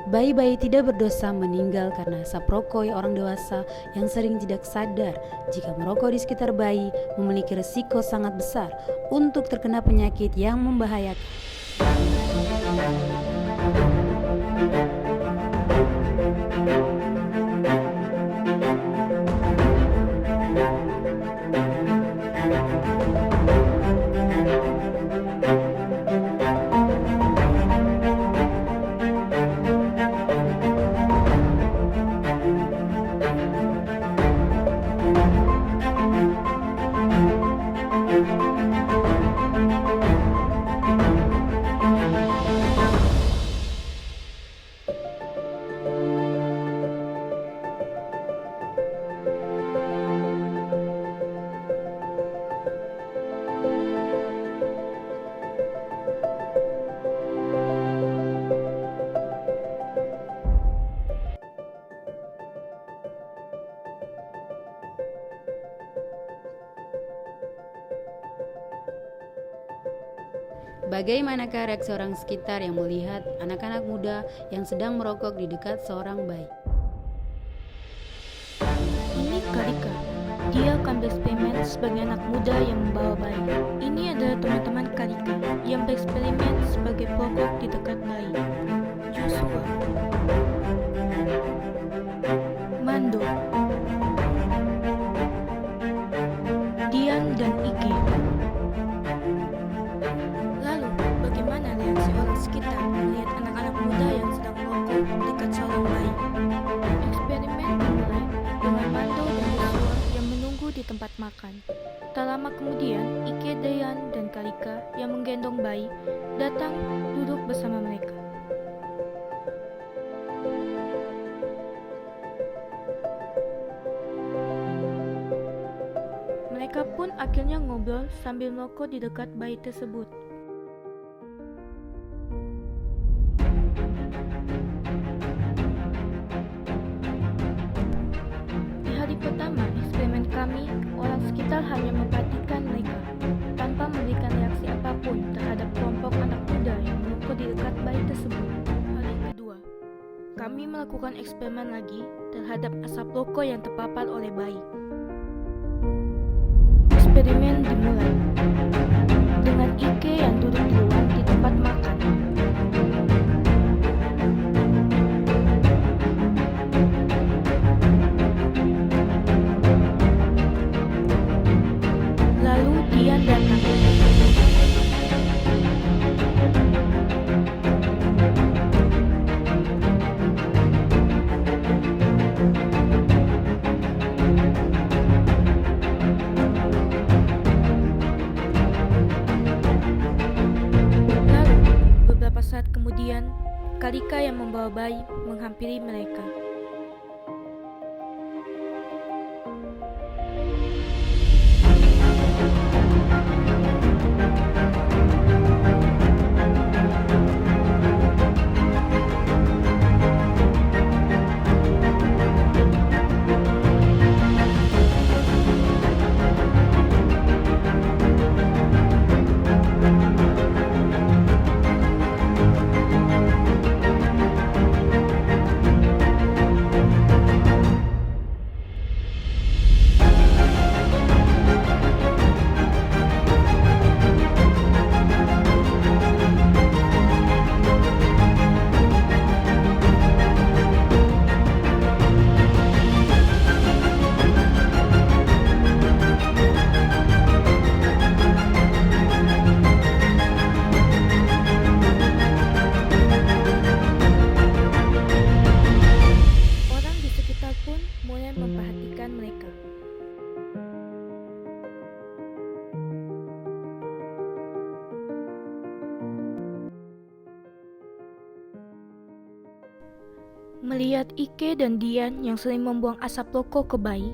Bayi-bayi tidak berdosa meninggal karena asap rokok orang dewasa yang sering tidak sadar jika merokok di sekitar bayi memiliki risiko sangat besar untuk terkena penyakit yang membahayakan. Bagaimanakah reaksi orang sekitar yang melihat anak-anak muda yang sedang merokok di dekat seorang bayi? Ini Karika. Dia akan bereksperimen sebagai anak muda yang membawa bayi. Ini adalah teman-teman Karika yang bereksperimen sebagai perokok di dekat bayi. Joshua, Mando, Dian, dan Ike. Lalu, bagaimana reaksi orang sekitar melihat anak-anak muda yang sedang merokok dekat seorang bayi? Eksperimen dimulai dengan Mando dan Joshua yang menunggu di tempat makan. Tak lama kemudian, Ike, Dian, dan Karika yang menggendong bayi datang duduk bersama mereka. Mereka pun akhirnya ngobrol sambil merokok di dekat bayi tersebut. Di hari pertama eksperimen kami, orang sekitar hanya memperhatikan mereka tanpa memberikan reaksi apapun terhadap kelompok anak muda yang merokok di dekat bayi tersebut. Hari kedua, kami melakukan eksperimen lagi terhadap asap rokok yang terpapar oleh bayi. Eksperimen dimulai dengan Ike yang duduk duluan di tempat makan. Lalu Dian datang. Beberapa saat kemudian, Karika yang membawa bayi menghampiri mereka. Orang di sekitar pun mulai memperhatikan mereka. Melihat Ike dan Dian yang sering membuang asap rokok ke bayi,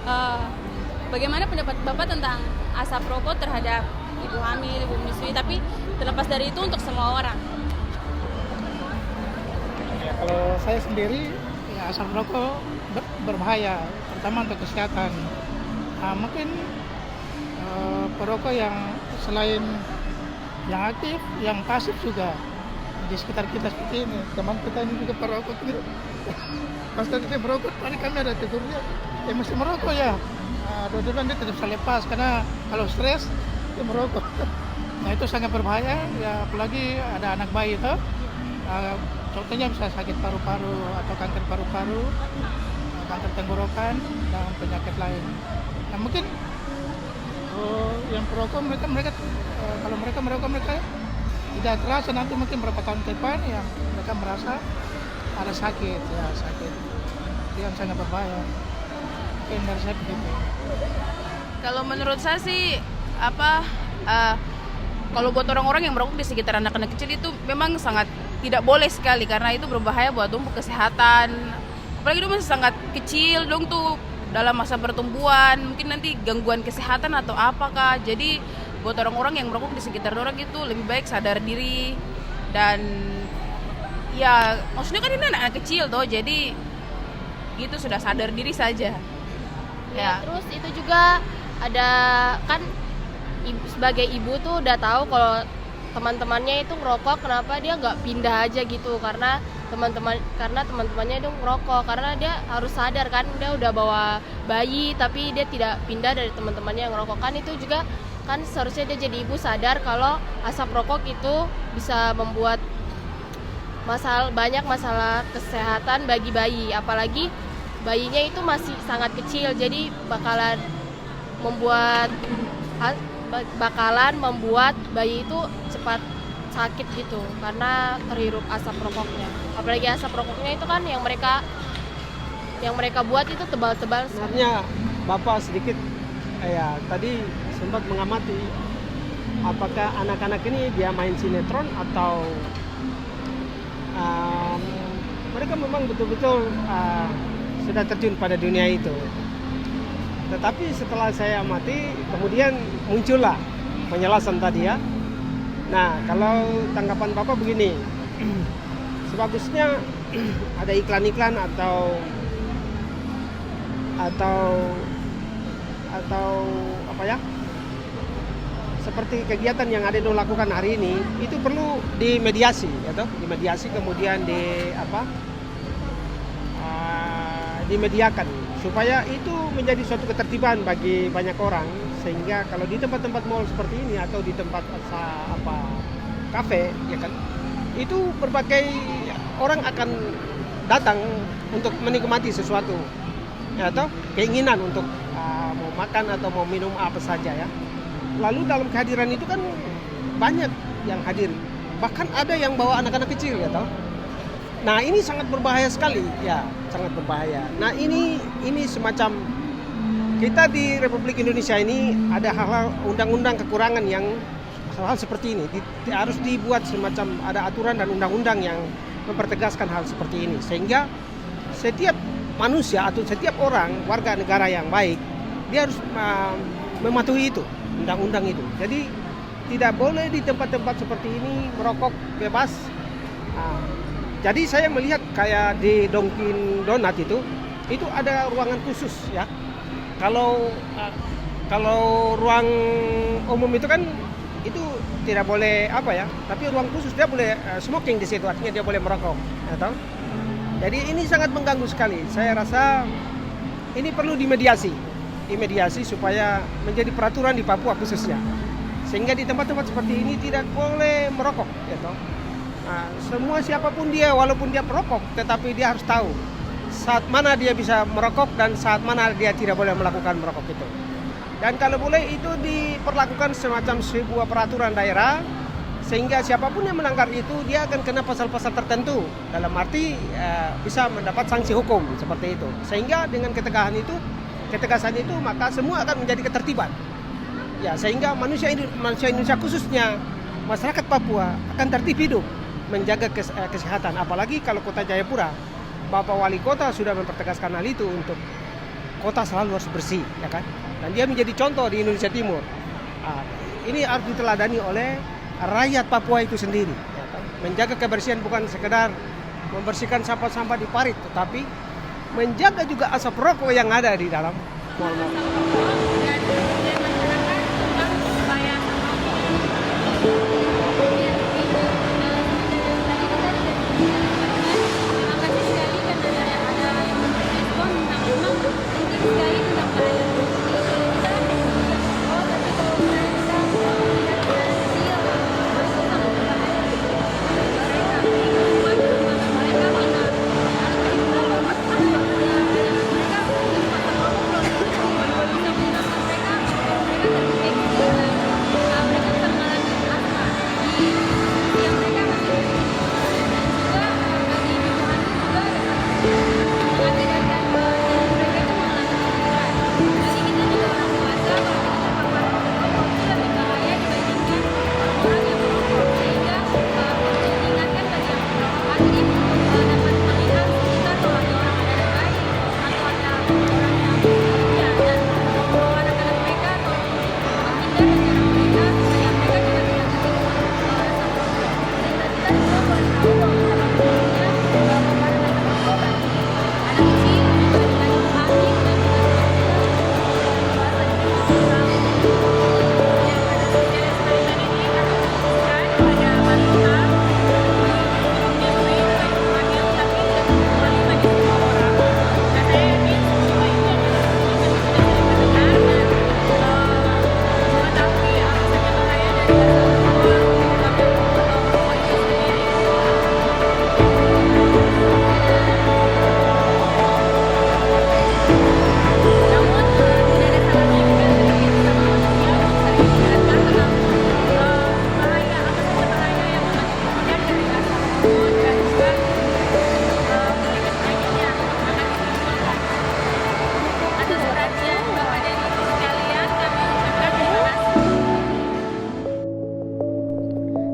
Eh, Bagaimana pendapat Bapak tentang asap rokok terhadap ibu hamil, ibu menyusui, tapi terlepas dari itu untuk semua orang? Ya, kalau saya sendiri, ya asap rokok berbahaya, terutama untuk kesehatan. Mungkin perokok yang selain yang aktif, yang pasif juga di sekitar kita seperti ini. Teman kita ini juga perokok gitu. Pas tadi dia merokok, tadi kami ada tegurnya, mesti merokok ya. Dua-duanya dia tidak bisa lepas karena kalau stres dia merokok. Nah itu sangat berbahaya, ya apalagi ada anak bayi itu. Contohnya bisa sakit paru-paru atau kanker paru-paru, kanker tenggorokan dan penyakit lain. Nah mungkin yang perokok mereka kalau mereka merokok mereka tidak terasa, nanti mungkin berapa tahun ke depan yang mereka merasa ada sakit, ya sakit itu yang sangat berbahaya. Mungkin dari saya begitu. Kalau menurut saya sih kalau buat orang-orang yang merokok di sekitar anak-anak kecil itu memang sangat tidak boleh sekali, karena itu berbahaya buat tumbuh kesehatan. Apalagi itu masih sangat kecil dong tuh, dalam masa pertumbuhan, mungkin nanti gangguan kesehatan atau apakah. Jadi buat orang-orang yang merokok di sekitar orang itu lebih baik sadar diri, dan ya maksudnya kan ini anak-anak kecil tuh, jadi gitu sudah sadar diri saja. Ya, terus itu juga ada kan sebagai ibu tuh udah tahu kalau teman-temannya itu ngerokok, kenapa dia nggak pindah aja gitu, karena teman-temannya itu ngerokok, karena dia harus sadar kan, dia udah bawa bayi tapi dia tidak pindah dari teman-temannya yang ngerokok. Kan itu juga kan seharusnya dia jadi ibu sadar kalau asap rokok itu bisa membuat banyak masalah kesehatan bagi bayi, apalagi bayinya itu masih sangat kecil, jadi bakalan membuat bayi itu cepat sakit gitu karena terhirup asap rokoknya. Apalagi asap rokoknya itu kan yang mereka buat itu tebal-tebal. Sebenarnya Bapak sedikit tadi sempat mengamati apakah anak-anak ini dia main sinetron atau mereka memang betul-betul sudah terjun pada dunia itu. Tetapi setelah saya amati, kemudian muncullah penjelasan tadi ya. Nah, kalau tanggapan Bapak begini, sebagusnya ada iklan-iklan atau apa ya, seperti kegiatan yang ada dilakukan hari ini itu perlu dimediasi, atau dimediasi kemudian dimediakan supaya itu menjadi suatu ketertiban bagi banyak orang, sehingga kalau di tempat-tempat mall seperti ini atau di tempat kafe ya kan, itu berbagai orang akan datang untuk menikmati sesuatu ya, atau keinginan untuk mau makan atau mau minum apa saja ya. Lalu dalam kehadiran itu kan banyak yang hadir, bahkan ada yang bawa anak-anak kecil ya toh. Nah ini sangat berbahaya sekali ya, sangat berbahaya. Nah ini semacam kita di Republik Indonesia ini ada hal-hal undang-undang kekurangan yang hal-hal seperti ini harus dibuat semacam ada aturan dan undang-undang yang mempertegaskan hal seperti ini, sehingga setiap manusia atau setiap orang warga negara yang baik dia harus mematuhi itu undang-undang itu. Jadi tidak boleh di tempat-tempat seperti ini merokok bebas. Jadi saya melihat kayak di Dunkin Donut itu ada ruangan khusus ya. Kalau ruang umum itu kan itu tidak boleh tapi ruang khusus dia boleh smoking di situ, artinya dia boleh merokok, ya tahu? Jadi ini sangat mengganggu sekali. Saya rasa ini perlu dimediasi supaya menjadi peraturan di Papua khususnya, sehingga di tempat-tempat seperti ini tidak boleh merokok, ya tahu? Nah, semua siapapun dia, walaupun dia perokok, tetapi dia harus tahu saat mana dia bisa merokok dan saat mana dia tidak boleh melakukan merokok itu. Dan kalau boleh itu diperlakukan semacam sebuah peraturan daerah, sehingga siapapun yang melanggar itu dia akan kena pasal-pasal tertentu, dalam arti bisa mendapat sanksi hukum seperti itu. Sehingga dengan ketegasan itu maka semua akan menjadi ketertiban. Ya, sehingga manusia Indonesia khususnya masyarakat Papua akan tertib hidup, menjaga kesehatan. Apalagi kalau Kota Jayapura, Bapak Wali Kota sudah mempertegaskan hal itu untuk kota selalu harus bersih, ya kan? Dan dia menjadi contoh di Indonesia Timur. Ini harus diteladani oleh rakyat Papua itu sendiri. Ya kan? Menjaga kebersihan bukan sekedar membersihkan sampah-sampah di parit, tetapi menjaga juga asap rokok yang ada di dalam mall-mall.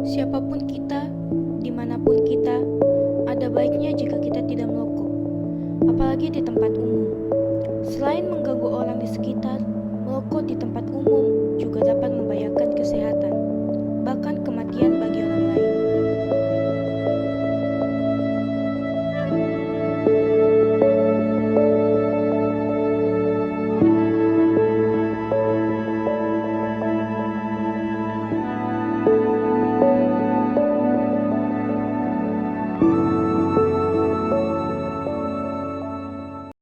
Siapapun kita, dimanapun kita, ada baiknya jika kita tidak merokok, apalagi di tempat umum. Selain mengganggu orang di sekitar, merokok di tempat umum